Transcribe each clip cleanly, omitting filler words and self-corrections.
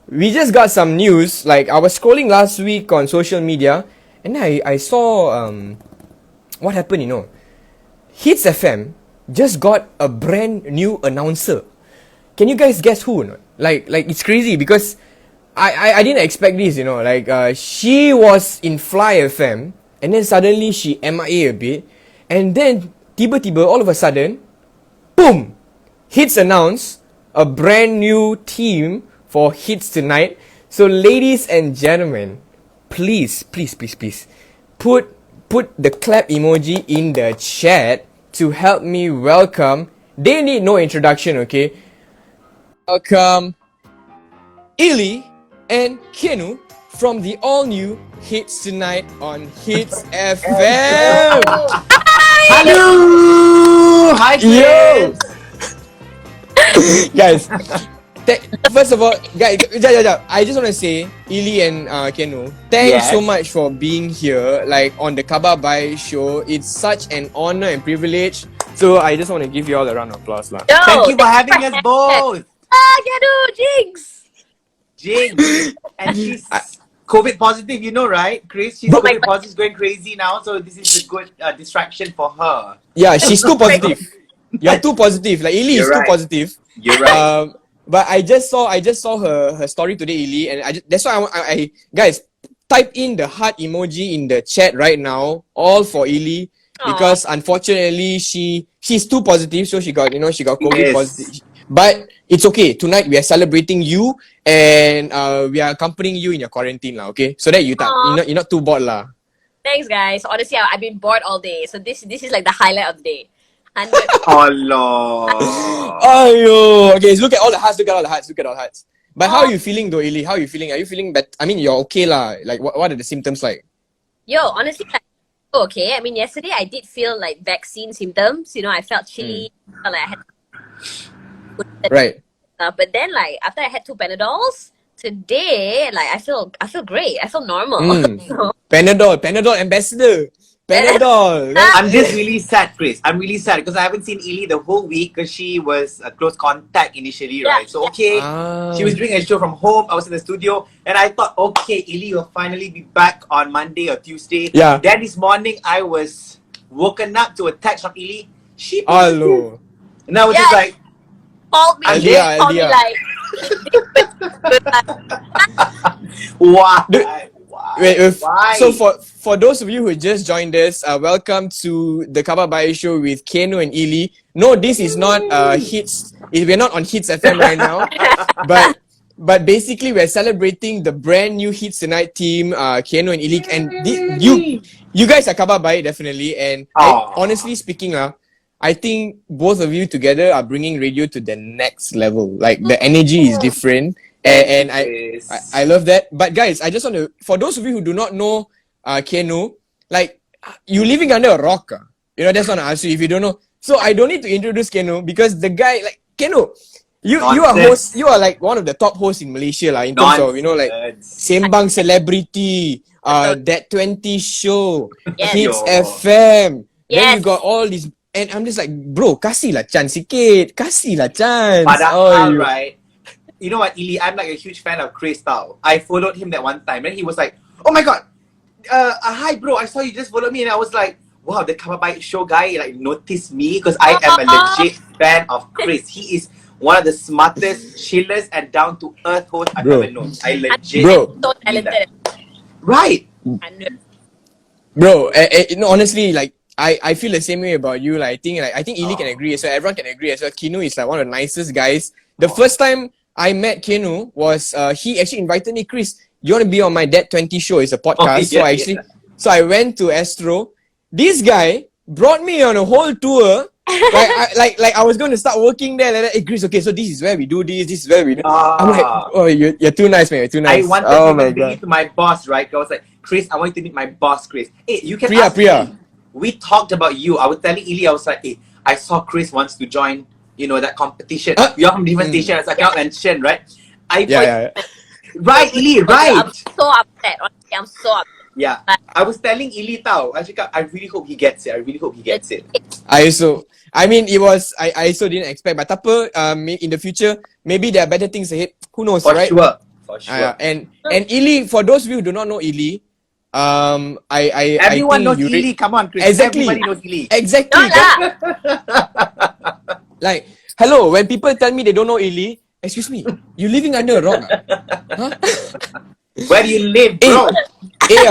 we just got some news. Like, I was scrolling last week on social media, and I saw what happened. Hitz FM just got a brand new announcer. Can you guys guess who? Like it's crazy because I didn't expect this. Like she was in Fly FM, and then suddenly she MIA a bit, and then tiba-tiba all of a sudden, boom, Hitz announced a brand new team for Hitz Tonight. So ladies and gentlemen, please put the clap emoji in the chat to help me welcome. They need no introduction, okay? Welcome Ili and Keanu from the all-new Hitz Tonight on Hitz FM. Hello! Hi, Yo! Guys, first of all, guys, I just want to say, Ili and Keanu, thanks so much for being here, like on the Khabar Baik Show. It's such an honor and privilege. So I just want to give you all a round of applause, lah. Thank you for having us both. Keanu, Jinx. And she's COVID positive, right? Chris, she's COVID positive, going crazy now. So this is a good distraction for her. Yeah, she's too positive. You're too positive. Like Ili is too positive. You're right. But I just saw her story today, Ili, and that's why I guys, type in the heart emoji in the chat right now, all for Ili, because unfortunately she's too positive, so she got COVID positive. But it's okay. Tonight we are celebrating you, and we are accompanying you in your quarantine, lah. Okay, so that you're not too bored, lah. Thanks, guys. Honestly, I've been bored all day, so this is like the highlight of the day. Allah. Ayo. Okay, look at all the hearts. Look at all the hearts. But how are you feeling though, Ili? How are you feeling? Are you feeling better? I mean, you're okay lah. Like, what are the symptoms like? Yo, honestly, okay. I mean, yesterday I did feel like vaccine symptoms. I felt chilly. Felt like I had. Right. But then, like after I had 2 Panadols, today, like I feel great. I feel normal. Panadol ambassador. Panadol. I'm just really sad, Chris. I'm really sad because I haven't seen Ili the whole week because she was a close contact initially, right? So she was doing a show from home. I was in the studio, and I thought, okay, Ili will finally be back on Monday or Tuesday. Yeah. Then this morning, I was woken up to a text from Ili. She Hello. And I was just like, called me. Called me like. Wow. Why? So for those of you who just joined us, welcome to the Khabar Baik Show with Keanu and Ili. No, this is not Hitz. We're not on Hitz FM right now, but basically we're celebrating the brand new Hitz Tonight team, Keanu and Ili, and you guys are Khabar Baik definitely. And honestly speaking, I think both of you together are bringing radio to the next level. Like the energy is different. And I love that. But guys, I just want to, for those of you who do not know Keanu, like you living under a rock. That's what I ask you if you don't know. So I don't need to introduce Keanu because the guy, like Keanu, you are like one of the top hosts in Malaysia in terms of like Sembang Celebrity, That 20 Show, Hitz FM. Then you got all these, and I'm just like, bro, kasih lah chance sikit, kasih lah chance. Padahal, right? You know what, Ili? I'm like a huge fan of Chris Tao. I followed him that one time, and he was like, "Oh my god, hi bro, I saw you just followed me," and I was like, "Wow, the Khabar Baik Show guy like noticed me because I am a legit fan of Chris. He is one of the smartest, chillest, and down to earth hosts I've ever known. I legit, so talented, right, bro. Honestly, like I feel the same way about you. Like I think Ili can agree as well. Everyone can agree as well. Keanu is like one of the nicest guys. The first time I met Keanu was he actually invited me, Chris, you want to be on my That 20 Show? It's a podcast. So I went to Astro. This guy brought me on a whole tour. like I was going to start working there. Like, hey Chris, okay, so this is where we do this. This is where we do. I'm like, oh, you're too nice, man. You're too nice. I wanted to bring you to my boss, right? I was like, Chris, I want you to meet my boss, Chris. Hey, you can ask me. We talked about you. I was telling Ili, I was like, hey, I saw Chris wants to join, that competition. You're from different stations, I cannot mention, right? Right, Ili, right. I'm so upset. Honestly, I'm so upset. Yeah. I was telling Ili tau, I really hope he gets it. I also didn't expect, but in the future, maybe there are better things ahead. Who knows, right? For For sure. And Ili, for those of you who do not know Ili, Everyone knows you Ili. Come on, Chris. Exactly. Everybody knows Ili. Exactly. No lah. Like, hello, when people tell me they don't know Ili, excuse me, you living under a rock? Huh? Where do you live, bro?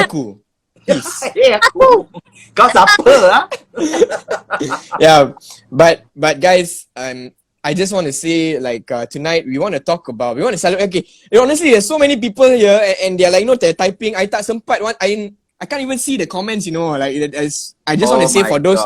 Aku. Peace. Aku. Kau siapa, ah? Yeah, but guys, I just want to say, like, tonight we want to celebrate. Okay, honestly, there's so many people here, and they're like, they're typing. I tak sempat one. I can't even see the comments, like, I just want to say for those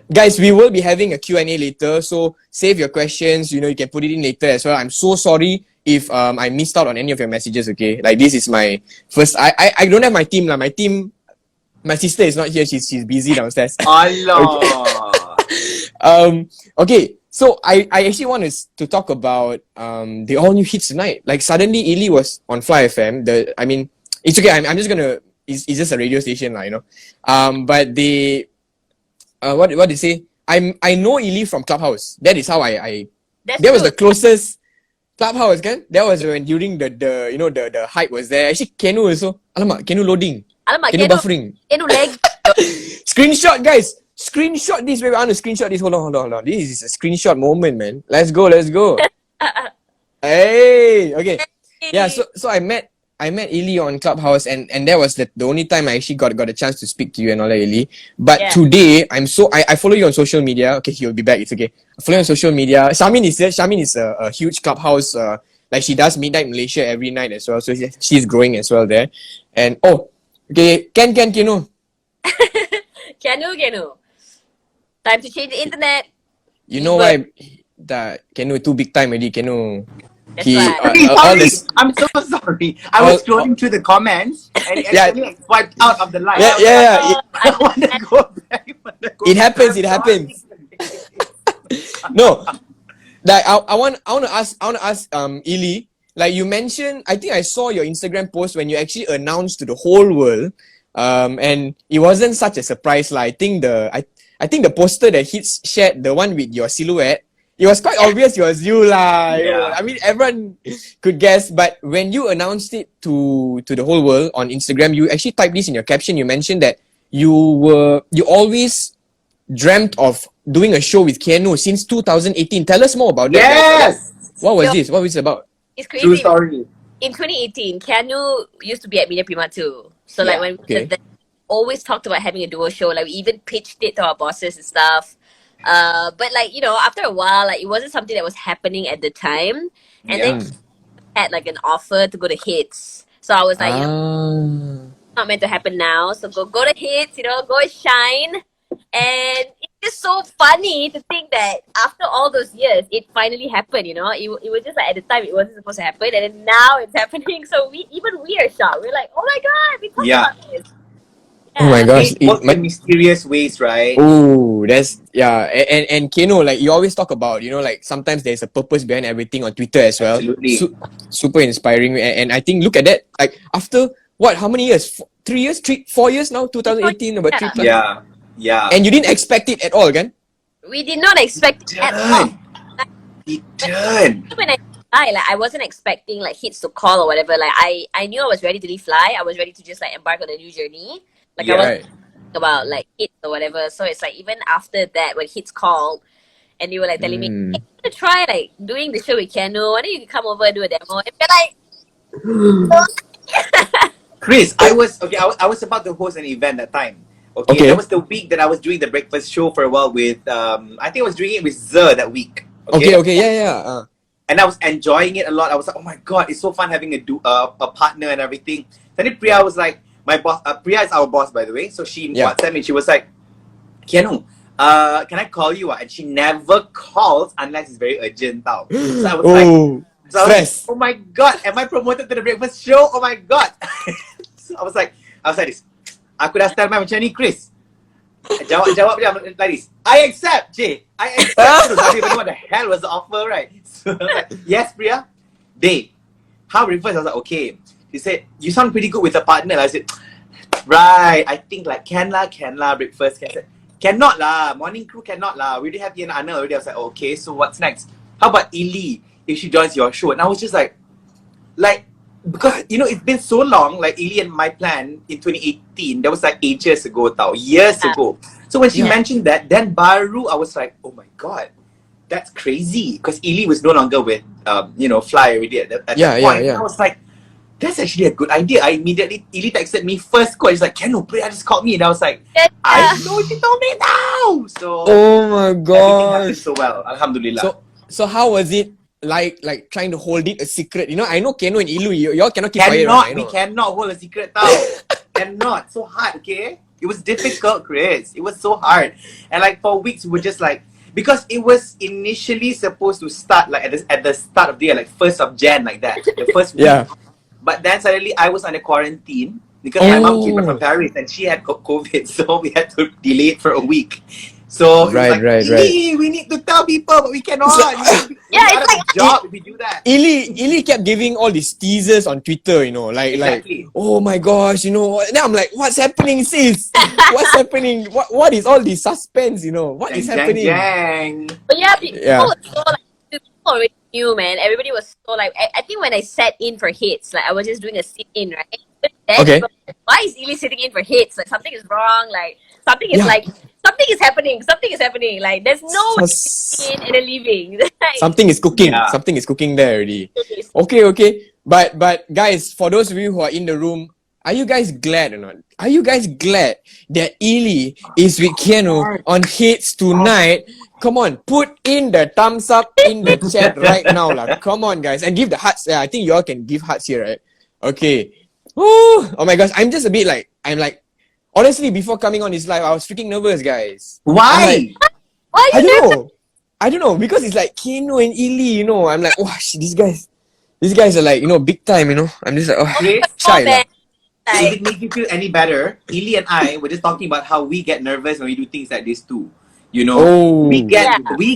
guys, we will be having a Q&A later, so save your questions, you can put it in later as well. I'm so sorry if I missed out on any of your messages, okay? Like, this is my first, I don't have my team lah. My sister is not here, she's busy downstairs. Allah. Okay, so I actually want to talk about the all new Hitz Tonight. Like, suddenly Ili was on Fly FM. It's okay, I'm just gonna, it's just a radio station lah, but they what they say, I know Ili from Clubhouse. That is how that was the closest Clubhouse, kan? That was when during the hype was there. Actually, Keanu also. Alamak, Keanu loading. Alamak, Keanu buffering. Keanu lag. Screenshot, guys. Screenshot this. Wait, I want to screenshot this. Hold on. This is a screenshot moment, man. Let's go. Hey, okay. Yeah, so I met Ili on Clubhouse, and that was the only time I actually got a chance to speak to you and all that, Ili. But today, I follow you on social media. Okay, he'll be back. It's okay. I follow you on social media. Shamin is there. Shamin is a huge Clubhouse. Like, she does Midnight Malaysia every night as well. So she's growing as well there. And okay, Keanu. Keanu. Time to change the internet. You know why? That Keanu too big time already. Keanu. I'm so sorry. I was scrolling through the comments and it actually swiped out of the line. Yeah. I want to go back. It happens. No, like I want to ask Ili. Like, you mentioned, I think I saw your Instagram post when you actually announced to the whole world, and it wasn't such a surprise lah. I think the poster that Hitz shared, the one with your silhouette, it was quite obvious it was you lah. Yeah. I mean, everyone could guess, but when you announced it to the whole world on Instagram, you actually typed this in your caption. You mentioned that you always dreamt of doing a show with Keanu since 2018. Tell us more about that. Yes! What was this? What was it about? It's crazy. True story. In 2018, Keanu used to be at Media Prima too. So like when we always talked about having a duo show, like we even pitched it to our bosses and stuff. But like, after a while, like it wasn't something that was happening at the time. And then had like an offer to go to Hitz. So I was like, not meant to happen now. So go to Hitz, go shine. And it's just so funny to think that after all those years, it finally happened, It was just like at the time it wasn't supposed to happen, and then now it's happening. So we are shocked. We're like, oh my god, we talked about this. Oh my gosh. It works in mysterious ways, right? Oh, that's, and Keanu, like you always talk about, like sometimes there's a purpose behind everything on Twitter as well. Absolutely. Super inspiring. And I think, look at that, like after what, how many years? 3 years? 4 years now? 2018, about 3 plus? Yeah. And you didn't expect it at all, kan? We did not expect it at all. We did. When I wasn't expecting like Hitz to call or whatever. Like I knew I was ready to leave Fly. I was ready to just like embark on a new journey. Like I wasn't thinking about like Hitz or whatever. So it's like even after that, when Hitz called and they were like telling me, hey, you want to try like doing the show with Keanu? Why don't you come over and do a demo? And we're like, Chris, I was about to host an event that time. Okay, that was the week that I was doing the breakfast show for a while with, I think I was doing it with Zer that week. Okay, yeah. And I was enjoying it a lot. I was like, oh my god, it's so fun having a partner and everything. Then Priya was like, my boss, Priya is our boss by the way, so she WhatsApped me, she was like, Keanu, can I call you? And she never calls unless it's very urgent tau. So I was like, oh my god, am I promoted to the breakfast show? Oh my god. So I was like this. Aku dah style macam ni, Chris. Jawab dia like this. I accept, Jay. I accept. I don't even know what the hell was the offer, right? So I was like, yes, Priya. Babe, how breakfast? I was like, okay. She said, you sound pretty good with a partner. I said, right. I think like can lah breakfast. Cannot lah. Morning crew cannot lah. We already have Ian Anna already. I was like, okay. So what's next? How about Ili if she joins your show? And I was just like because it's been so long. Like Ili and my plan in 2018, that was like ages ago, years ago. So when she mentioned that, then baru I was like, oh my god, that's crazy. Because Ili was no longer with Fly already at that point. I was like, that's actually a good idea. I immediately, Ili texted me first call. He's like, Keanu, please just call me. And I was like, I know you told me now. So oh my everything happened gosh. so well. Alhamdulillah. So how was it like trying to hold it a secret? I know Keanu and Ilu, y'all cannot keep quiet. We cannot hold a secret tau. Cannot. So hard, okay? It was difficult, Chris. It was so hard. And like for weeks we were just like, because it was initially supposed to start like at the start of the year, like 1st of Jan, like that. The first week. But then suddenly I was under quarantine because my mom came back from Paris and she had COVID, so we had to delay it for a week. So right. We need to tell people, but we cannot. It's like a job if we do that. Ili kept giving all these teasers on Twitter, like oh my gosh, then I'm like, what's happening, sis? What's happening? What is all this suspense? What is happening? But people were so like, people already knew, man. Everybody was so like, I think when I sat in for Hitz, like I was just doing a sit-in, right? Then why is Ili sitting in for Hitz? Like something is wrong. Like something is something is happening. Something is happening. Like there's no one in and then leaving. Something is cooking. Something is cooking there already. Okay. But guys, for those of you who are in the room, are you guys glad or not? Are you guys glad that Ili is with Keanu on Hitz Tonight? Come on, put in the thumbs up in the chat right now, lah. Come on, guys, and give the hearts. Yeah, I think you all can give hearts here, right? Okay. Oh my gosh, I'm just a bit like, honestly, before coming on this live, I was freaking nervous, guys. Why? Why are you nervous? I don't know, because it's like Keanu and Ili, I'm like, oh, these guys are like, big time, I'm just like, shy lah. If it makes you feel any better, Ili and I were just talking about how we get nervous when we do things like this too. We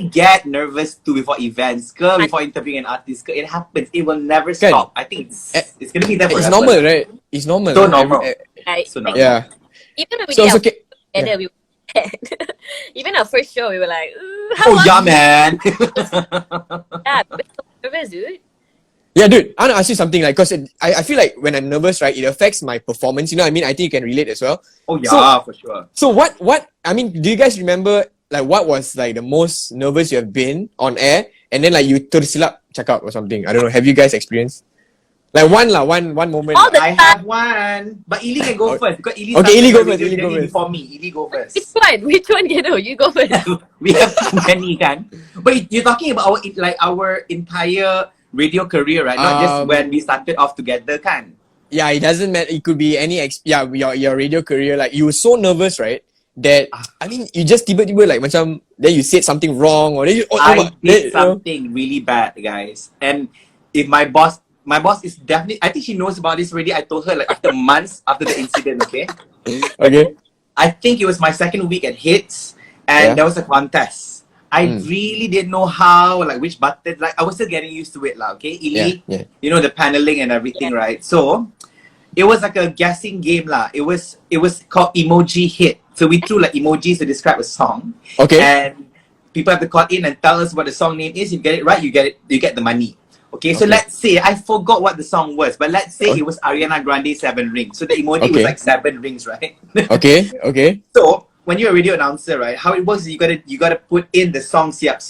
get nervous too before events, before interviewing an artist. It happens. It will never stop. I think it's gonna be there forever. It's normal, right? It's normal. So normal. So normal. Yeah. Even when we did our together, we were even our first show, we were like, man. Yeah, we're so nervous, dude. Yeah, dude, I want to ask you something, like, because I feel like when I'm nervous, right, it affects my performance. You know what I mean? I think you can relate as well. Oh, yeah, for sure. So do you guys remember, like, what was, like, the most nervous you have been on air? And then, like, you tersilap cakap or something. I don't know. Have you guys experienced? Like, one moment. I have one. But Ili can go first. Because Ili Ili go first. Ili go first. Before me. Ili go first. Which one, You go first. We have too many, kan? But you're talking about our entire radio career, right? Not just when we started off together, kan? Yeah, it doesn't matter. It could be any your radio career. Like, you were so nervous, right? That you just tiba-tiba like macam then you said something wrong or then you I did something really bad, guys. And if my boss is definitely, I think she knows about this already. I told her like after months after the incident, okay? Okay. I think it was my second week at Hitz and there was a contest. I really didn't know how, like which button, like I was still getting used to it, lah. Okay, Ili, the paneling and everything, right? So it was like a guessing game, lah. It was called Emoji Hit. So we threw like emojis to describe a song. Okay. And people have to call in and tell us what the song name is. If you get it right, you get the money. Okay. So let's say I forgot what the song was, but let's say it was Ariana Grande 7 Rings. So the emoji was like 7 rings, right? Okay. So when you're a radio announcer, right, how it works is you gotta put in the song siap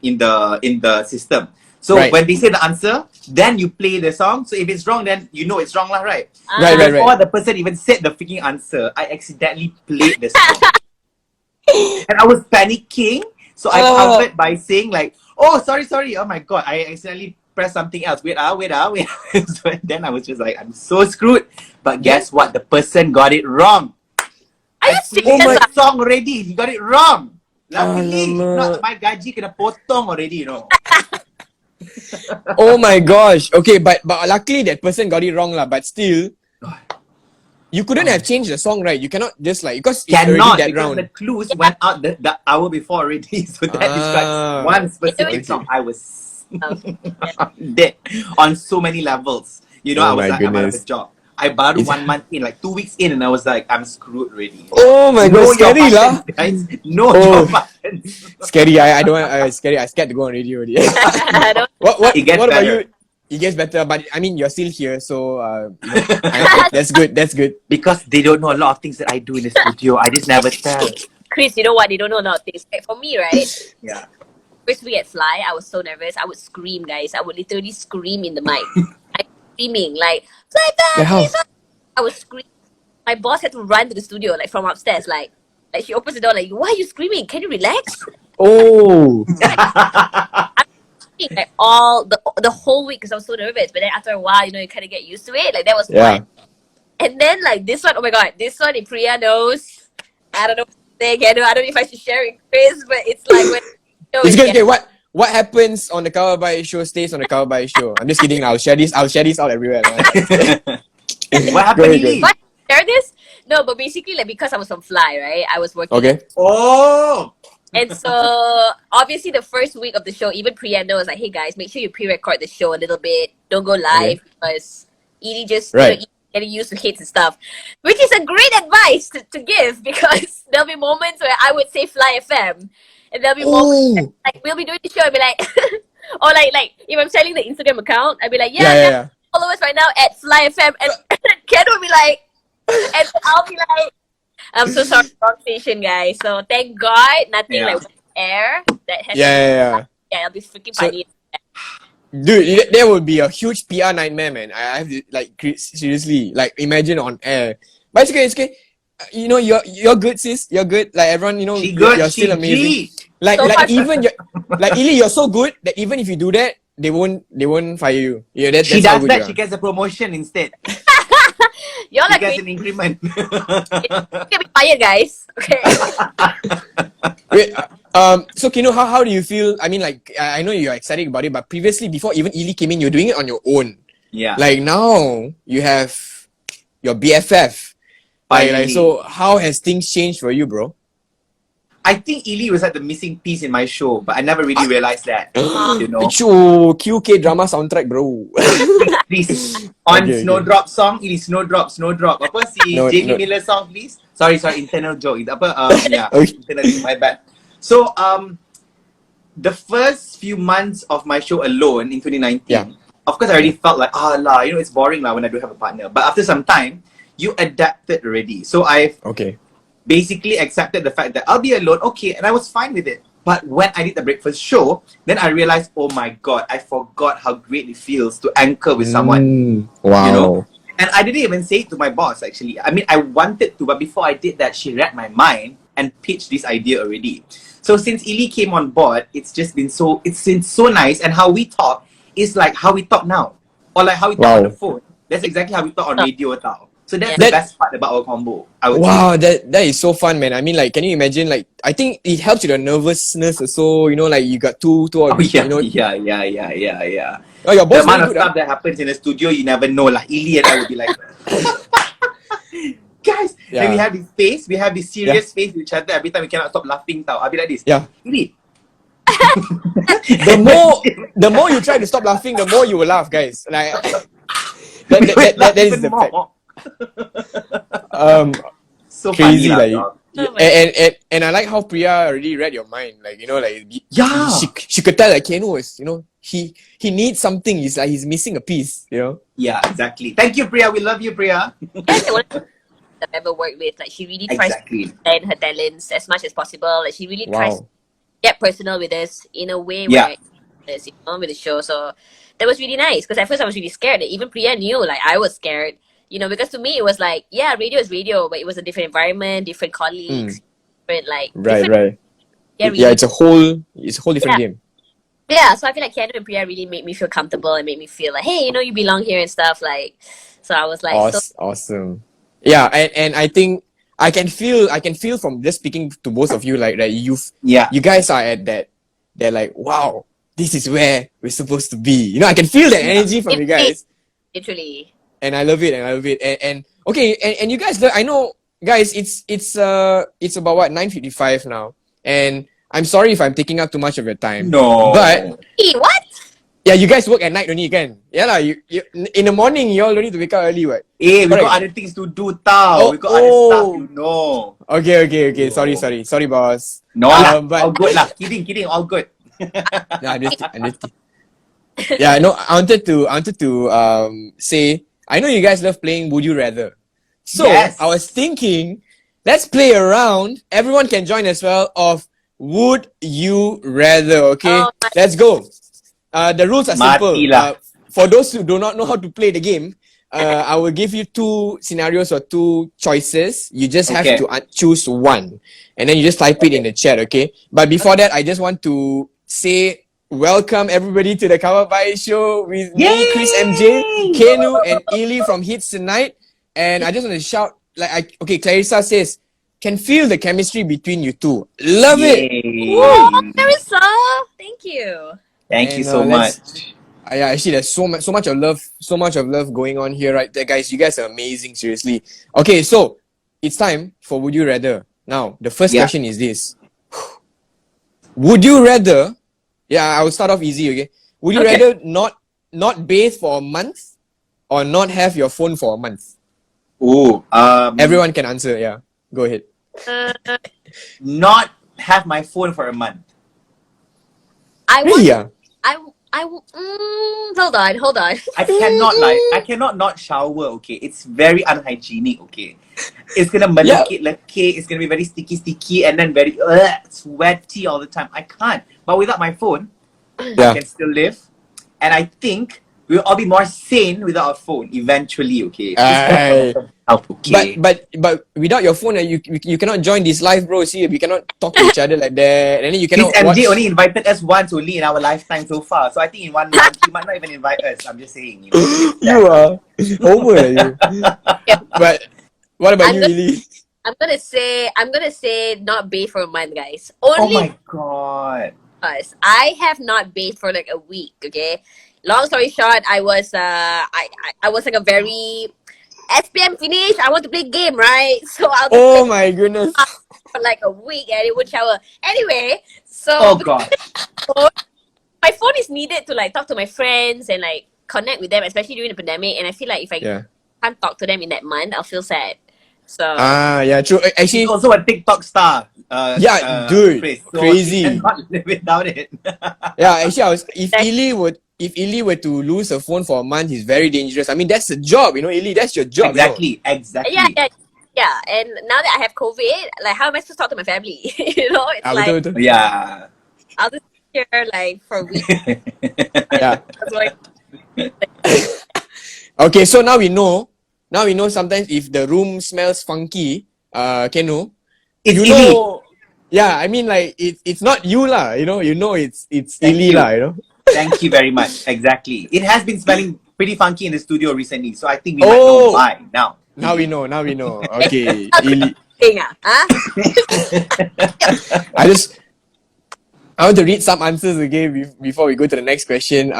in the system. So when they say the answer, then you play the song. So if it's wrong, then you know it's wrong, lah, right? Right. Before the person even said the freaking answer, I accidentally played the song. And I was panicking. So I covered by saying like, oh, sorry. Oh my God, I accidentally pressed something else. Wait. So then I was just like, I'm so screwed. But guess what? The person got it wrong. I played the song already. He got it wrong. Luckily, not my gaji kena potong already, Oh my gosh. Okay, but luckily that person got it wrong lah. But still, you couldn't have changed the song, right? You cannot just like because it's already that round. The clues went out the hour before already, so that describes one specific song. I was dead on so many levels. I was like, I'm out of a job. I baru 1 month in, like 2 weeks in, and I was like, I'm screwed already. Oh my God, scary lah. Guys, your buttons. Scary. I don't. Scary. I scared to go on radio already. What about you? it gets better, but I mean, you're still here, so that's good. That's good. Because they don't know a lot of things that I do in the studio. I just never tell. Chris, you know what? They don't know a lot of things. Like for me, right? Yeah. First week at Fly, I was so nervous. I would scream, guys. I would literally scream in the mic. I'm screaming like Fly back, How? I was screaming. My boss had to run to the studio, like from upstairs. Like she opens the door, like, why are you screaming? Can you relax? Oh. Like all the whole week because I was so nervous. But then after a while, you kind of get used to it. Like that was fun. And then like this one, oh my god, this one, if Priya knows, I don't know what to say again. I don't know if I should share it, Chris, but it's like when it's good. Okay, what happens on the Khabar Baik Show stays on the Khabar Baik Show. I'm just kidding. I'll share this out everywhere. What happened, Ili? What? Share this? No, but basically, like because I was on Fly, right? I was working. Okay. Oh. And so obviously the first week of the show, even Priya was like, hey guys, make sure you pre-record the show a little bit. Don't go live because Ili just getting used to hits and stuff. Which is a great advice to give because there'll be moments where I would say Fly FM. And there'll be moments where, like we'll be doing the show and be like or like if I'm selling the Instagram account, I'll be like, yeah. Follow us right now at Fly FM and Ken will be like and I'll be like, I'm so sorry, wrong station, guys. So thank God, nothing like air that has. Yeah. It'll be freaking funny. Dude, that would be a huge PR nightmare, man. I have to like seriously, like imagine on air. But it's okay. You're good, sis. You're good. Like everyone, you're still amazing. Like even Ili, you're so good that even if you do that, they won't fire you. Yeah, that's she how does good that. you are. She gets a promotion instead. You're like an increment. You can be fired, guys. Okay. Wait, so Keanu, how do you feel? I mean, like I know you're excited about it, but previously, before even Ili came in, you're doing it on your own. Yeah. Like now, you have your BFF. So how has things changed for you, bro? I think Ili was like the missing piece in my show, but I never really realized that. QK drama soundtrack, bro. Please. On Snowdrop song, Ili Snowdrop. Apa si Jamie Miller song, please? Sorry, internal joke. Internal, my bad. So, the first few months of my show alone in 2019, of course I already felt like, it's boring when I don't have a partner. But after some time, you adapted already. So I've basically accepted the fact that I'll be alone, and I was fine with it. But when I did the breakfast show, then I realized, oh my god, I forgot how great it feels to anchor with someone. Wow. And I didn't even say it to my boss, actually. I mean, I wanted to, but before I did that, she read my mind and pitched this idea already. So since Ili came on board, it's been so nice. And how we talk is like how we talk now. Or like how we talk on the phone. That's exactly how we talk on radio now. So that's the best part about our combo, I would say. That is so fun, man. I mean, like, can you imagine? Like, I think it helps with the nervousness. So like you got two. Yeah. Oh, your boss the amount of stuff that happens in the studio, you never know. Like Ili and I would be like, guys, and we have this face, we have this serious face with each other. Every time we cannot stop laughing. I'll be like this. Yeah. Ili. the more you try to stop laughing, the more you will laugh, guys. Like that is the fact. So crazy, funny, and I like how Priya already read your mind. Like she could tell that Keanu was he needs something. He's like he's missing a piece. Yeah, exactly. Thank you, Priya. We love you, Priya. I've ever worked with. Like she really tries to extend her talents as much as possible. Like she really tries to get personal with us in a way where with the show. So that was really nice because at first I was really scared. Even Priya knew like I was scared. Because to me it was like, radio is radio, but it was a different environment, different colleagues, different like right. It's a whole different game. Yeah, so I feel like Keanu and Priya really made me feel comfortable and made me feel like, hey, you belong here and stuff. Like, so I was like, awesome. Yeah, and I think I can feel from just speaking to both of you like that you guys are at that. They're like, wow, this is where we're supposed to be. I can feel that energy from you guys. Literally. And I love it, and okay, and you guys, I know, guys, it's about what 9:55 now, and I'm sorry if I'm taking up too much of your time. No, but what? Yeah, you guys work at night only again. Yeah lah, you in the morning you all don't need to wake up early, what? We got other things to do, tau. We got other stuff, Okay. Sorry, boss. No, but all good lah. Kidding, all good. No, I'm just Yeah, no, I wanted to say, I know you guys love playing Would You Rather. So Yes. I was thinking, let's play a round. Everyone can join as well of Would You Rather, okay? Oh, Let's go. The rules are simple. Matilah. For those who do not know how to play the game, I will give you two scenarios or two choices. You just have Okay. to choose one. And then you just type it in the chat, okay? But before that, I just want to say welcome everybody to the Khabar Baik Show with me, Yay! Chris MJ, Keanu, and Ili from Hitz Tonight. And I just want to shout, okay, Clarissa says, can feel the chemistry between you two. Love it! Yay. oh, Marissa, thank you. Thank you And, so let's- much. Yeah, actually, there's so much of love going on here, right there, guys. You guys are amazing, seriously. Okay, so it's time for Would You Rather. Now, the first Yeah. question is this: Would you rather? Yeah, I will start off easy. Okay, would you Okay. rather not bathe for a month or not have your phone for a month? Ooh, Everyone can answer. Yeah, go ahead. not have my phone for a month. I Really? want. Hold on. I cannot not shower, okay? It's very unhygienic, okay? It's gonna lekit, it's gonna be very sticky, and then very sweaty all the time. I can't. But without my phone, I Yeah. can still live. And I think we'll all be more sane without our phone eventually, okay? Aye. Okay. But without your phone, you cannot join this live, bro. See, we cannot talk to each other like that, and then you This cannot MJ watch. only invited us once only in our lifetime so far. So I think in 1 month, he might not even invite us. I'm just saying. You know? You are over, you. But what about I'm you, gonna- Ili? I'm gonna say not bathe for a month, guys. Oh Only my god. because I have not bathed for like a week. Okay. Long story short, I was I was like a very SPM finished. I want to play game, right? So I'll just Oh play my goodness. for like a week and it would shower. Anyway, so Oh god. my phone is needed to like talk to my friends and like connect with them, especially during the pandemic. And I feel like if I Yeah. can't talk to them in that month, I'll feel sad. So Yeah, true. She's Actually, also a TikTok star. dude, Chris, so crazy. she cannot live without it. yeah, actually, if Ili were to lose a phone for a month, he's very dangerous. I mean, that's a job, you know, Ili. That's your job. Exactly. yeah. And now that I have COVID, like how am I supposed to talk to my family? You know, it's You know? like Betul. Yeah. I'll just sit here like for a week. Yeah. That's why- Okay, so now we know. Now we know sometimes if the room smells funky, Kenu, It's you Ili. know. Yeah, I mean like it's not you lah. You know it's Thank Ili you. lah. You know. Thank you very much. Exactly. It has been smelling pretty funky in the studio recently, so I think we might know why now. Now we know. Okay, Ili. Thing, huh? I want to read some answers again before we go to the next question.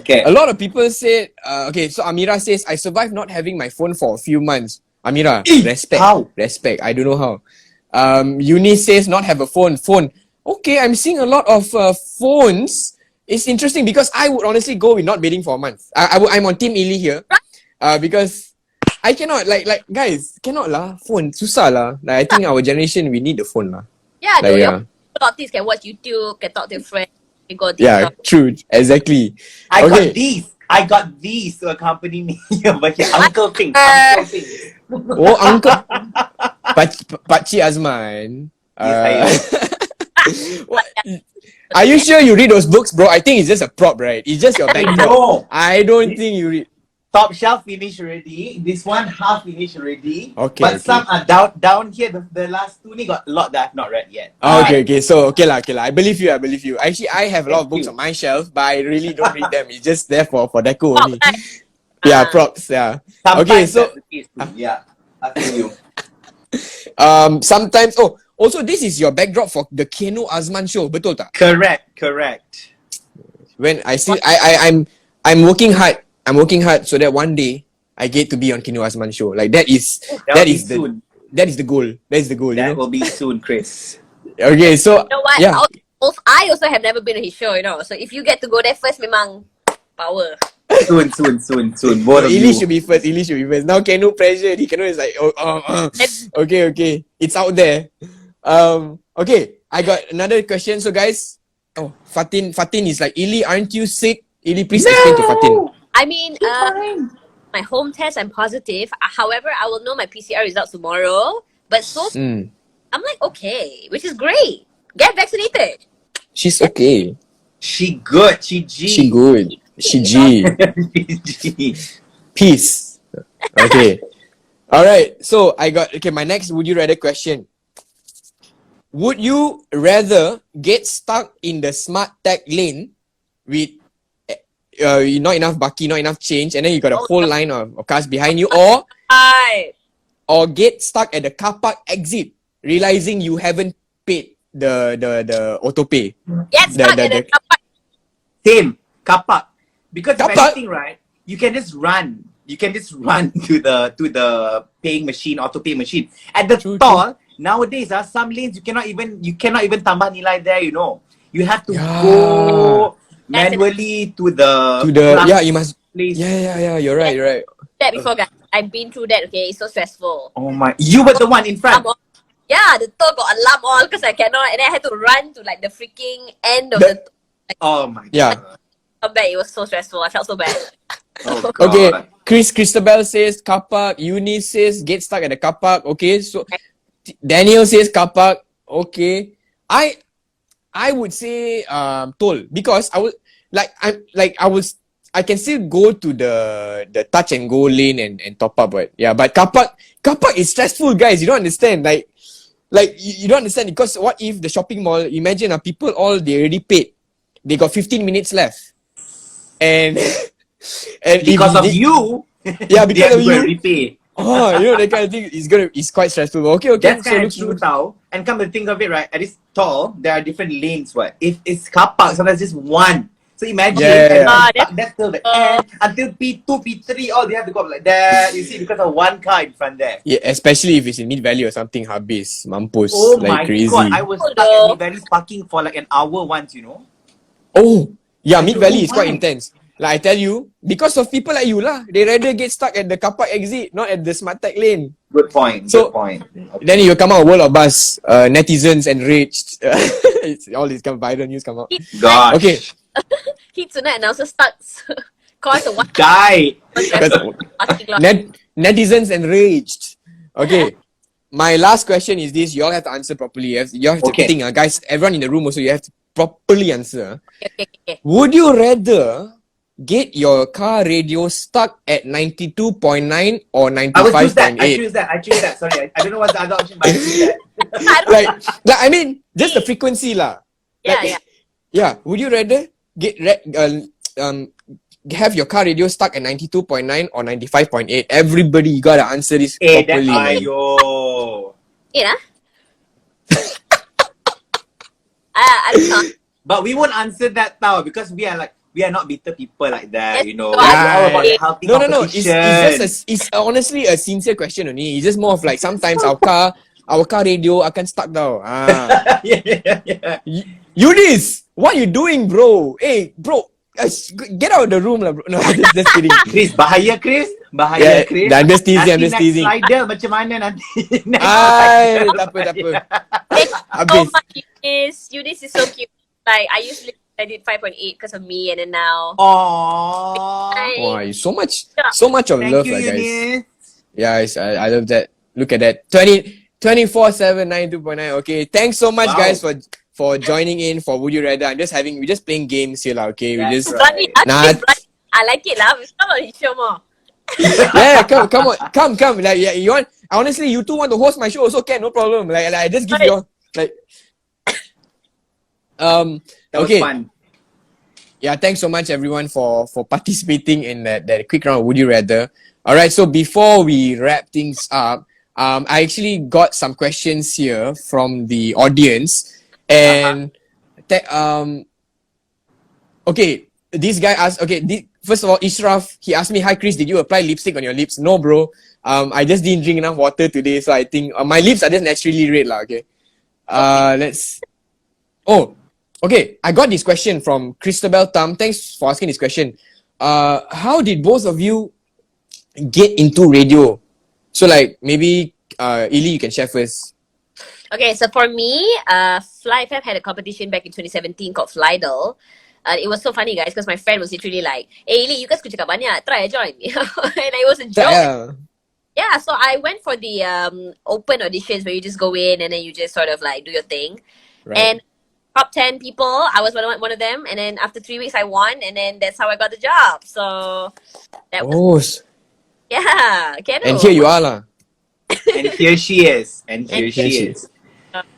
Okay. A lot of people said, okay, so Amira says, I survived not having my phone for a few months. Amira, respect. How? Respect. I don't know how. Eunice says, not have a phone. Okay, I'm seeing a lot of phones. It's interesting because I would honestly go with not bidding for a month. I'm on Team Ili here. Because I cannot, like guys, cannot lah. Phone, susah lah. Like, I think our generation, we need the phone lah. Yeah, Like, dude. yeah. A lot of things can watch YouTube, can talk to your friends, can go to Yeah, true. Exactly. I Okay. got these to accompany me over here. Uncle Pink. Oh, Uncle Pakcik Azman. What? Are you sure you read those books, bro? I think it's just a prop, right? It's just your backdrop. No. I don't think you read. Top shelf finished already. This one half finished already. Okay, But okay. some are down here. The last two ni got a lot that I've not read yet. Okay. So, okay lah. I believe you. Actually, I have a lot of Thank books you. on my shelf, but I really don't read them. It's just there for deco Oh, only. Yeah, props. Yeah. Sometimes Okay, so that's the case too. Yeah. I feel you. sometimes. Oh, also this is your backdrop for the Keanu Azman show. Betul tak? Correct. When I see, I'm working hard. I'm working hard so that one day I get to be on Keanu Azman show. Like that is That will be the soon. that is the goal. That is the goal. That You know. will be soon, Chris. Okay, so You know what? yeah. I also have never been to his show, you know. So if you get to go there first, memang power. Soon. Both of Ili you. should be first. Now Keanu pressured. Keanu is like, okay. It's out there. Okay, I got another question. So guys, Fatin is like, Ili, aren't you sick? Ili, please explain to Fatin. I mean, my home test, I'm positive. However, I will know my PCR results tomorrow. But so I'm like, okay, which is great. Get vaccinated. She's okay. She good. She G. She good. She G. G. Peace. Okay. Alright, so my next would you rather question. Would you rather get stuck in the smart tech lane with not enough baki, not enough change, and then you got a whole line of cars behind you, or get stuck at the car park exit, realizing you haven't paid the auto pay? Get stuck at the car park. Same. Car park. Because car if park? anything, right, you can just run. You can just run to the paying machine, auto pay machine. At the stall, nowadays, some lanes you cannot even tambah nilai there, you know. You have to go manually to the you must place. Yeah, you're right. That before, guys. I've been through that, okay? It's so stressful. Oh my, you were the one in front. Yeah, the tour got alarm all because I cannot, and then I had to run to like the freaking end of the oh my god. Yeah. Come back, it was so stressful. I felt so bad. Oh god. Okay, Christabel says car park, Eunice says get stuck at the car park. Okay, so Daniel says car park. Okay. I would say toll, because I can still go to the touch and go lane and top up, but yeah, but car park is stressful, guys. You don't understand. Like you don't understand, because what if the shopping mall, imagine people all they already paid. They got 15 minutes left. And because of you, yeah, because of you, repay. Oh, you know, that kind of thing is quite stressful. Okay. That's kind of true now. And come to think of it, right, at this stall, there are different lanes. What if it's car park? Sometimes just one. So imagine that's till the end until P2, P3. All they have to go up like that. You see, because of one car in front there. Yeah, especially if it's in Mid Valley or something. Habis, mampus, oh like my crazy. god, I was stuck at Mid Valley parking for like an hour once. You know. Oh, yeah, Mid Valley is quite intense. Like I tell you, because of people like you lah, they rather get stuck at the car park exit, not at the smart tech lane. Good point. So, good point. Okay. Then you come out World of Buzz, netizens enraged. All these kind of viral news come out. Gosh. Okay. Hitz Tonight announcer starts. Cause a one guy. Netizens enraged. Okay. My last question is this. You all have to answer properly. You have to think, guys. Everyone in the room also, you have to properly answer. Okay. Would you rather get your car radio stuck at 92.9 or 95.8? I choose that. Sorry, I don't know what's the other option, but I choose that. like, I mean, just the frequency lah. Yeah. Yeah. Would you rather have your car radio stuck at 92.9 or 95.8? Everybody, you gotta answer this properly. Ayo. Yeah. I don't know. But we won't answer that now because we are not bitter people like that, you know. Right. All about healthy No. competition. It's honestly a sincere question only. It's just more of like sometimes our car radio akan stuck down. Yeah. Eunice, what you doing, bro? Hey, bro, get out of the room lah, bro. No, just kidding. Chris, bahaya Chris. I'm just teasing. Rider macam mana nanti? Ay, tak apa. Eunice is so cute. Like I did 5.8 because of me, and then now. Aww. Wow, so much of love, you, like guys. Eunice. Yeah, I love that. Look at that. 24/7 92.9. Okay, thanks so much, guys, for joining in for Would You Rather. We're just playing games here, okay? We just I like it lah. Come on, show more. Yeah, come. Like, yeah, you want? Honestly, you two want to host my show, also can, no problem. Like I just give you like. That was fun. Yeah, thanks so much everyone for participating in that quick round of Would You Rather. All right, so before we wrap things up, I actually got some questions here from the audience, and okay, this guy asked. Okay, first of all, Ishraf, he asked me, "Hi Chris, did you apply lipstick on your lips?" No, bro. I just didn't drink enough water today, so I think my lips are just naturally red, lah. Okay. Let's. Oh, okay. I got this question from Christabel Tam. Thanks for asking this question. How did both of you get into radio? So like maybe Ili, you can share first. Okay, so for me, Fly FM had a competition back in 2017 called Flydle. It was so funny, guys, because my friend was literally like, "Hey, Ili, you guys could cakap banyak. Try join." And it was a joke. Yeah. Yeah, so I went for the open auditions where you just go in and then you just sort of like do your thing. Right. And top 10 people, I was one of them. And then after 3 weeks, I won. And then that's how I got the job. So that was, yeah. Keanu. And here you are, lah. And here she is. And here she is.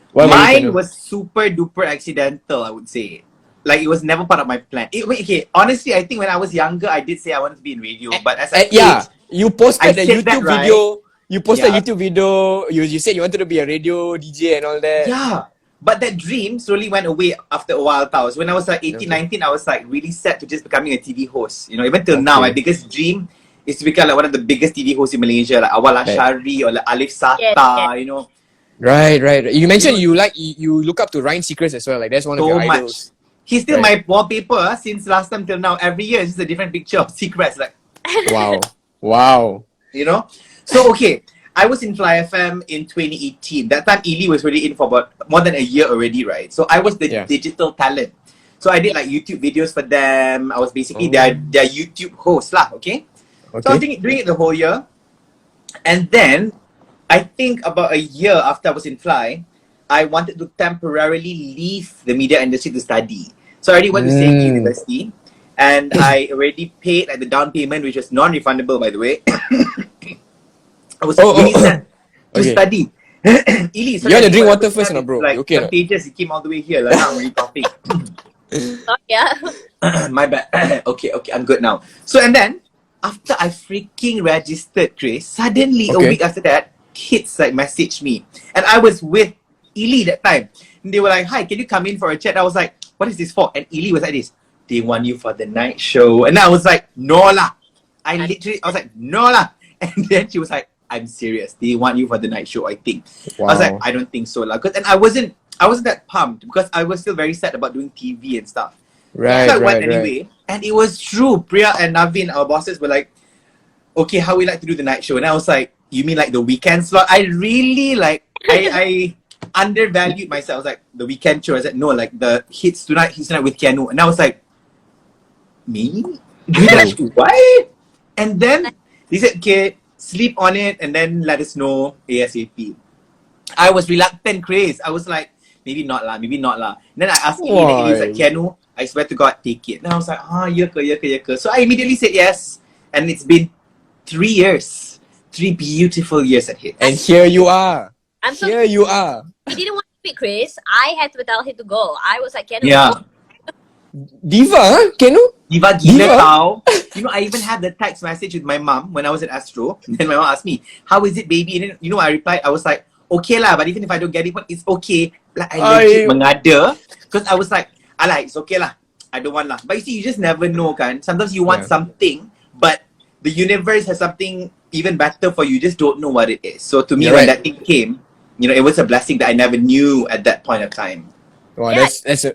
Well, mine was super duper accidental, I would say. Like, it was never part of my plan. Okay, honestly, I think when I was younger, I did say I wanted to be in radio. But as I aged, you posted a said that, YouTube video. You posted a YouTube video. You said you wanted to be a radio DJ and all that. Yeah. But that dream slowly went away after a while. When I was like 18, 19, I was like really set to just becoming a TV host. You know, even till now, my biggest dream is to become like one of the biggest TV hosts in Malaysia, like Awal Ashari or like Alif Sata, you know. Right. You mentioned you look up to Ryan Seacrest as well. Like that's one of your idols. He's still my wallpaper since last time till now. Every year, it's just a different picture of Seacrest. Like, wow. You know? So, okay. I was in Fly FM in 2018. That time, Ili was already in for about more than a year already, right? So, I was the digital talent. So, I did like YouTube videos for them. I was basically their YouTube host lah, okay? So, I was doing it the whole year. And then, I think about a year after I was in Fly, I wanted to temporarily leave the media industry to study. So, I already went to same university. And I already paid like the down payment, which was non-refundable, by the way. I was really sad to study. Ili, you want to drink water first, bro? Like, okay, contagious, it came all the way here. Like, now I'm really coughing. My bad. Okay, I'm good now. So, and then, after I freaking registered, Chris, suddenly a week after that, kids like messaged me. And I was with Ili that time. And they were like, "Hi, can you come in for a chat?" I was like, "What is this for?" And Ili was like this, "They want you for the night show." And I was like, "No lah." I was like, "No lah." And then she was like, "I'm serious. They want you for the night show, I think." Wow. I was like, "I don't think so lah." And I wasn't that pumped because I was still very sad about doing TV and stuff. Right, so I went anyway. And it was true. Priya and Navin, our bosses, were like, "Okay, how we like to do the night show?" And I was like, "You mean like the weekend slot?" I really I undervalued myself. I was like, "The weekend show?" I said, "No, like the Hitz Tonight with Keanu." And I was like, "Me? What?" And then they said, "Okay, sleep on it and then let us know ASAP." I was reluctant, Chris. I was like, maybe not lah. And then I asked Ili, and Ili said, "Keanu, I swear to God, take it." And I was like, yaka. So I immediately said yes. And it's been 3 years. 3 beautiful years at Hitz. And here you are. You are. He didn't want to speak, Chris. I had to tell him to go. I was like, "Keanu, yeah. Diva, huh? Keanu? Diva gila tau. You know, I even had the text message with my mom when I was at Astro. And then my mom asked me, "How is it, baby?" And then, you know, I replied, I was like, "Okay lah, but even if I don't get it, it's okay." Like, I legit mengada. Because I was like, "It's okay lah. I don't want lah." But you see, you just never know, kan? Sometimes you want something, but the universe has something even better for you. You just don't know what it is. So to me, when that thing came, you know, it was a blessing that I never knew at that point of time. Wow, that's a...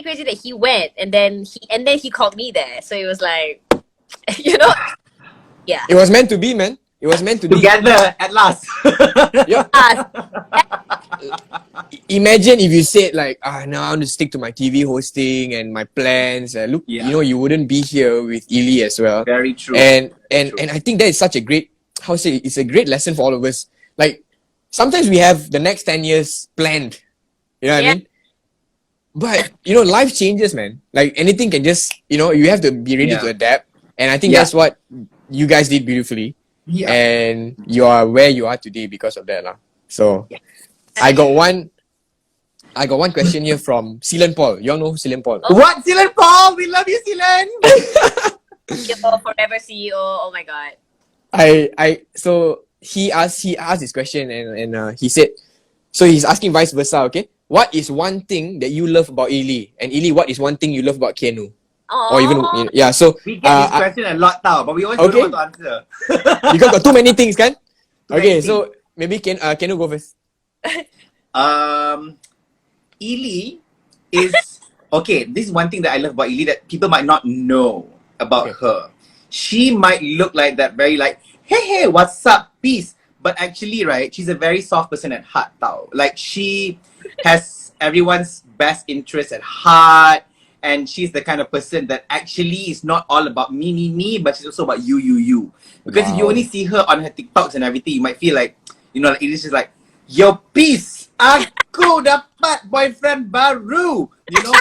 crazy that he went and then he called me there. So it was like, you know, yeah. It was meant to be, man. It was meant to be. Together at last. Yeah. Imagine if you said like, now I want to stick to my TV hosting and my plans. Look, you know, you wouldn't be here with Ili as well. Very true. And I think that is such a great, it's a great lesson for all of us. Like, sometimes we have the next 10 years planned. You know what I mean? But, you know, life changes, man. Like, anything can just, you know, you have to be ready to adapt. And I think that's what you guys did beautifully. Yeah. And you are where you are today because of that. So, I got one question here from Silan Paul. You all know Silan Paul? Oh. What? Silan Paul? We love you, Silan! Forever CEO. Oh my God. So, he asked this question and he said, so he's asking vice versa, okay? What is one thing that you love about Ili? And Ili, what is one thing you love about Keanu? Aww. Or even, so... We get this question a lot now, but we always don't know what to answer. Because got too many things, kan? Okay, so maybe Keanu go first. Ili is... Okay, this is one thing that I love about Ili that people might not know about her. She might look like that very like, hey, what's up, peace. But actually, right, she's a very soft person at heart, tau. Like, she has everyone's best interest at heart. And she's the kind of person that actually is not all about me, but she's also about you. Because if you only see her on her TikToks and everything, you might feel like, like, it is just like, yo, peace, aku dapat boyfriend baru.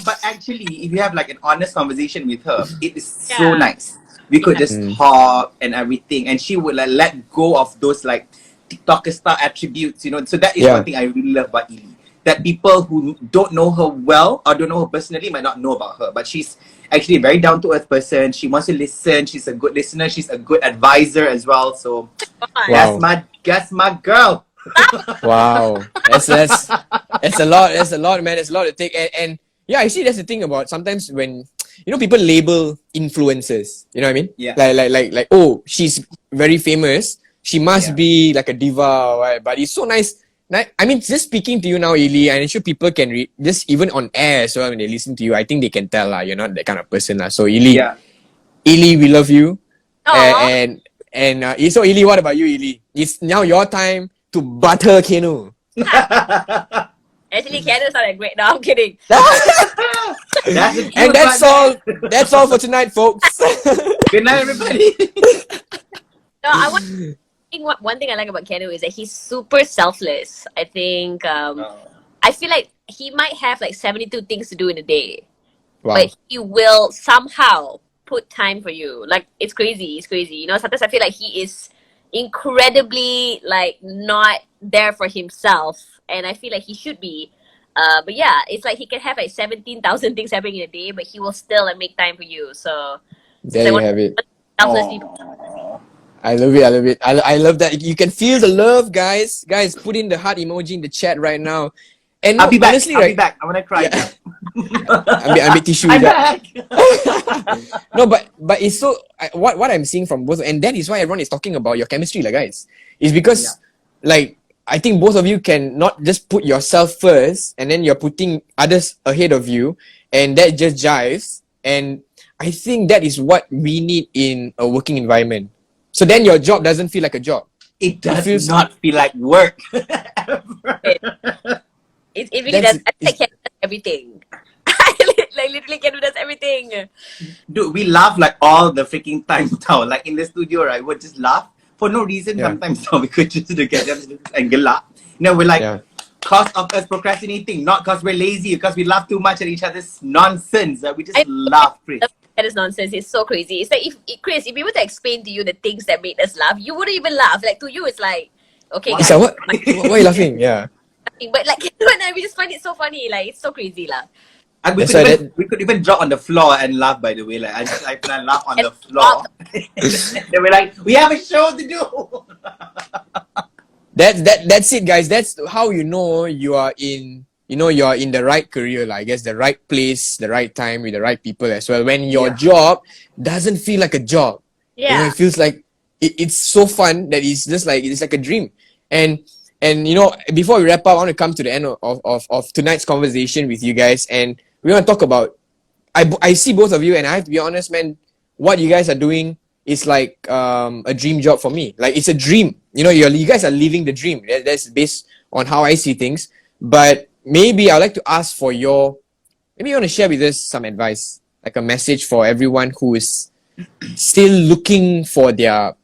But actually, if you have like an honest conversation with her, it is so nice. We could just talk and everything, and she would like let go of those like TikToker star attributes, So that is one thing I really love about Ili. That people who don't know her well or don't know her personally might not know about her, but she's actually a very down to earth person. She wants to listen. She's a good listener. She's a good advisor as well. So that's my girl. Wow, that's a lot. That's a lot, man. It's a lot to take. And yeah, actually, that's the thing about sometimes when people label influencers. You know what I mean? Yeah. Like oh, she's very famous. She must be like a diva, right? But it's so nice. I mean, just speaking to you now, Ili, I'm sure people can read, just even on air as well when they listen to you, I think they can tell you're not that kind of person. So Ili, Ili, we love you. And so Ili, what about you, Ili? It's now your time to butter Keanu. Actually, Keanu sounded great. No, I'm kidding. And that's all for tonight, folks. Good night, everybody. One thing I like about Keanu is that he's super selfless. I think I feel like he might have like 72 things to do in a day. Wow. But he will somehow put time for you. Like, it's crazy. Sometimes I feel like he is incredibly like not there for himself, and I feel like he should be. But yeah, it's like he can have like 17,000 things happening in a day, but he will still make time for you. So there you have it. Selfless people. I love it. I love that. You can feel the love, guys. Guys, put in the heart emoji in the chat right now. And I'll be back. honestly, I'll be back. I want to cry. Yeah. I'm tissue. I'm back. No, but it's so what I'm seeing from both, and that is why everyone is talking about your chemistry, like guys, is because like I think both of you can not just put yourself first, and then you're putting others ahead of you, and that just jives. And I think that is what we need in a working environment. So then your job doesn't feel like a job. It does not feel like work. It really does. I think Keanu does everything. Like literally Keanu does everything. Dude, we laugh like all the freaking time now. Like in the studio, right? We'll just laugh for no reason. Sometimes we could just get and gelap. We're like, cause of us procrastinating, not cause we're lazy, because we laugh too much at each other's nonsense. We just laugh, Chris. That is nonsense. It's so crazy. It's like Chris, if we were to explain to you the things that made us laugh, you wouldn't even laugh. Like, to you, it's like, okay, guys. So what are you laughing? Yeah. But like, we just find it so funny. Like, it's so crazy, lah. And we could even drop on the floor and laugh, by the way. Like, I laugh on the floor. Then we're like, we have a show to do. That's it, guys. That's how you are in the right career, I guess, the right place, the right time with the right people as well. When your job doesn't feel like a job. Yeah. It feels like it's so fun that it's just like it's like a dream. And before we wrap up, I want to come to the end of tonight's conversation with you guys, and we want to talk about I see both of you, and I have to be honest, man, what you guys are doing is like a dream job for me. Like, it's a dream. You guys are living the dream. That's based on how I see things. But maybe I'd like to ask for maybe you want to share with us some advice, like a message for everyone who is still looking for their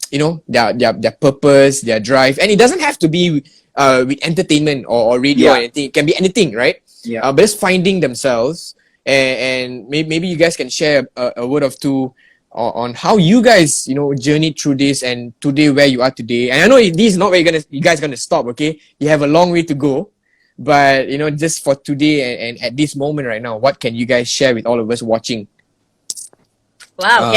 purpose, their drive. And it doesn't have to be with entertainment or radio or anything. It can be anything, right? Yeah. But just finding themselves, and maybe you guys can share a word of two on how you guys, journeyed through this, and today where you are today. And I know this is not where you guys gonna stop, okay? You have a long way to go. But, just for today and at this moment right now, what can you guys share with all of us watching? Wow.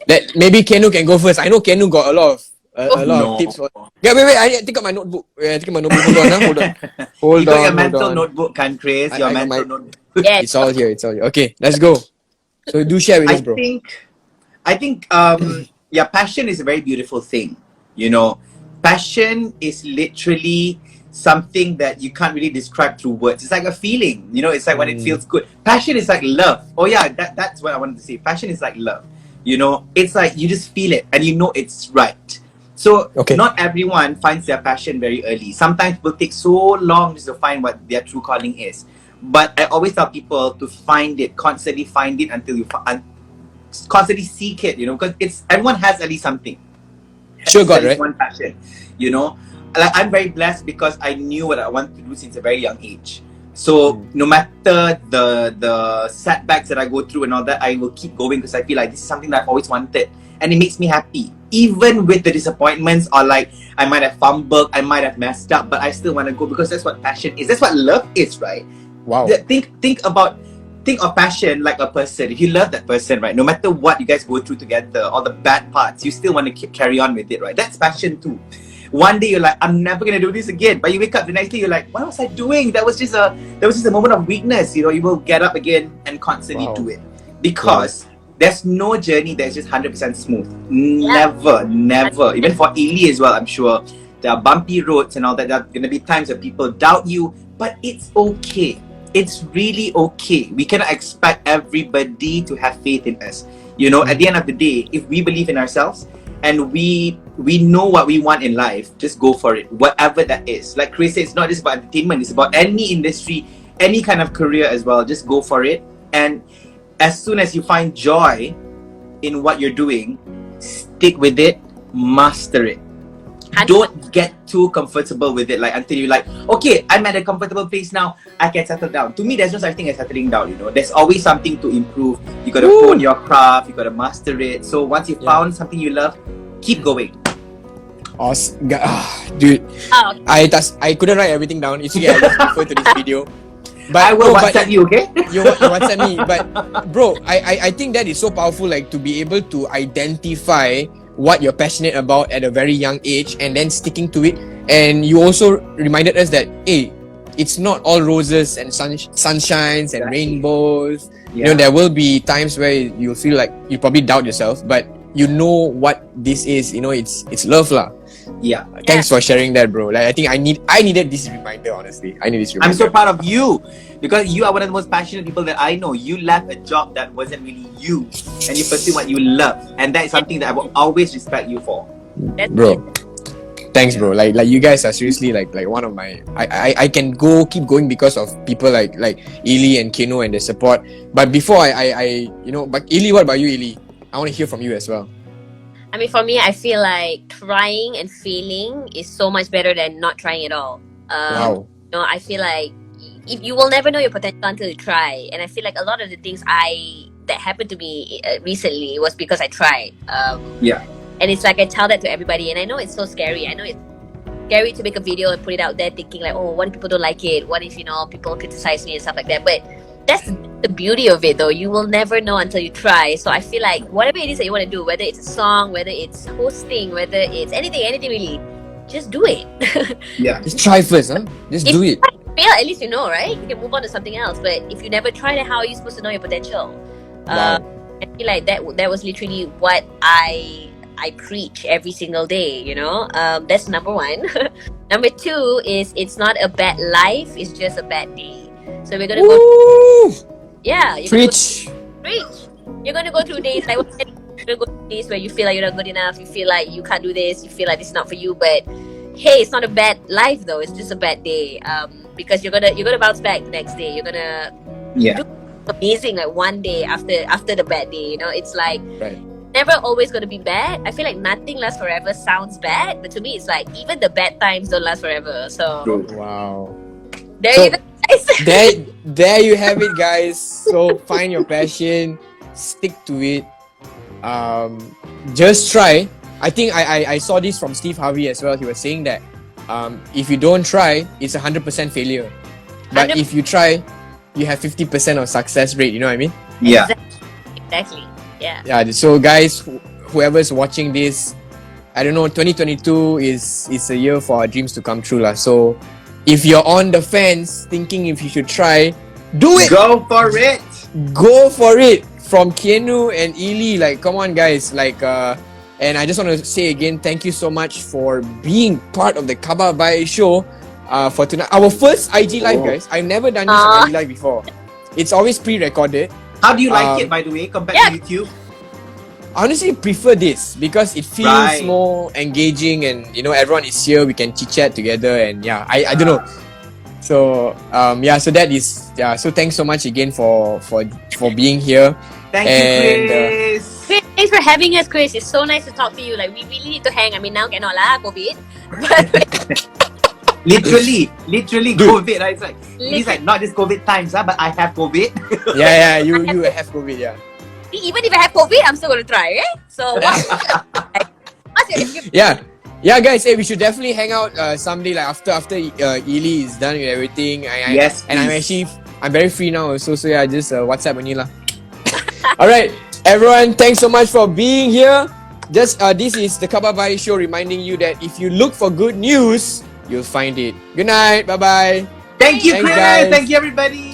That maybe Keanu can go first. I know Keanu got a lot of tips. Wait. I take out my notebook. Hold on. You got your mental notebook, Chris. Your mental notebook. Yes. It's all here. Okay, let's go. So do share with us, bro. I think passion is a very beautiful thing. Passion is literally something that you can't really describe through words. It's like a feeling, it's like when it feels good. Passion is like love. Oh yeah, that's what I wanted to say. Passion is like love. It's like you just feel it and it's right. So not everyone finds their passion very early. Sometimes it will take so long just to find what their true calling is. But I always tell people to find it, constantly find it until you constantly seek it, because everyone has at least something. Sure, God, right? right? One passion, Like, I'm very blessed because I knew what I wanted to do since a very young age. So no matter the setbacks that I go through and all that, I will keep going because I feel like this is something that I've always wanted, and it makes me happy. Even with the disappointments, or like I might have fumbled, I might have messed up, but I still want to go because that's what passion is. That's what love is, right? Wow. Think of passion like a person. If you love that person, right, no matter what you guys go through together, all the bad parts, you still want to carry on with it, right? That's passion too. One day you're like, I'm never gonna do this again, but you wake up the next day, you're like, what was I doing? That was just a moment of weakness. You will get up again and constantly do it, because there's no journey that's just 100% smooth. Never. Even for Ili as well, I'm sure there are bumpy roads and all that. There are gonna be times that people doubt you, but it's okay. It's really okay. We cannot expect everybody to have faith in us. At the end of the day, if we believe in ourselves and we know what we want in life, just go for it, whatever that is. Like Chris said, it's not just about entertainment, it's about any industry, any kind of career as well. Just go for it. And as soon as you find joy in what you're doing, stick with it, master it. Don't get too comfortable with it, like until you're like, okay, I'm at a comfortable place now, I can settle down. To me, there's no such thing as settling down. There's always something to improve. You gotta hone your craft, you gotta master it. So once you found something you love, keep going. Awesome. Dude, I couldn't write everything down. It's okay, I just refer to this video. But I will WhatsApp you, okay? You WhatsApp me. But bro, I think that is so powerful, like to be able to identify what you're passionate about at a very young age and then sticking to it. And you also reminded us that, hey, it's not all roses and sunshines and rainbows. There will be times where you'll feel like you probably doubt yourself, but you know what this is. It's love lah. Yeah. Thanks for sharing that, bro. Like, I think I needed this reminder, honestly. I need this reminder. I'm so proud of you because you are one of the most passionate people that I know. You left a job that wasn't really you and you pursue what you love. And that is something that I will always respect you for. Bro. Thanks, bro. Like you guys are seriously like one of my. I can keep going because of people like Ili and Keanu and the support. But before but Ili, what about you, Ili? I want to hear from you as well. I mean, for me, I feel like trying and failing is so much better than not trying at all. Wow. I feel like if you will never know your potential until you try. And I feel like a lot of the things that happened to me recently was because I tried. And it's like I tell that to everybody, and I know it's so scary. I know it's scary to make a video and put it out there thinking like, oh, what if people don't like it? What if, people criticize me and stuff like that? But that's the beauty of it, though. You will never know until you try. So I feel like whatever it is that you want to do, whether it's a song, whether it's hosting, whether it's anything really, just do it. Just try first, huh? Just do it. Fail, at least you know, right? You can move on to something else. But if you never try it, how are you supposed to know your potential? Wow. I feel like that was literally what I preach every single day, That's number one. Number two is it's not a bad life, it's just a bad day. So we're gonna go. Yeah. Preach. You're gonna go through days like you're gonna go through days where you feel like you're not good enough. You feel like you can't do this. You feel like this is not for you. But hey, it's not a bad life though. It's just a bad day. Because you're gonna bounce back the next day. You're gonna do amazing like one day after the bad day. It's like never always gonna be bad. I feel like nothing lasts forever sounds bad, but to me it's like even the bad times don't last forever. So wow. There you have it, guys. So find your passion, stick to it. Just try. I think I saw this from Steve Harvey as well. He was saying that if you don't try, it's 100% failure. But if you try, you have 50% of success rate. You know what I mean? Yeah. Exactly. Yeah. Yeah. So guys, whoever's watching this, I don't know, 2022 is a year for our dreams to come true lah. So if you're on the fence thinking if you should try, do it. Go for it. Go for it. From Keanu and Ili, like, come on, guys. Like, and I just want to say again, thank you so much for being part of the Khabar Baik Show for tonight. Our first IG live, guys. I've never done this on IG live before. It's always pre-recorded. How do you like it, by the way, compared to YouTube? I honestly prefer this because it feels more engaging and everyone is here, we can chit chat together and I don't know. So so that is So thanks so much again for being here. Thank you, Chris. Thanks for having us, Chris. It's so nice to talk to you. Like, we really need to hang. I mean, now cannot lah, COVID. But literally COVID. Right? It's like not just COVID times, but I have COVID. You have COVID, yeah. Even if I have COVID, I'm still gonna try, right? So Yeah, guys. Hey, we should definitely hang out someday, like after Ili is done with everything. Yes, and I'm very free now, so just WhatsApp only lah. All right, everyone. Thanks so much for being here. This is the Khabar Baik Show, reminding you that if you look for good news, you'll find it. Good night. Bye bye. Thank you, Thanks, Chris. guys. Thank you, everybody.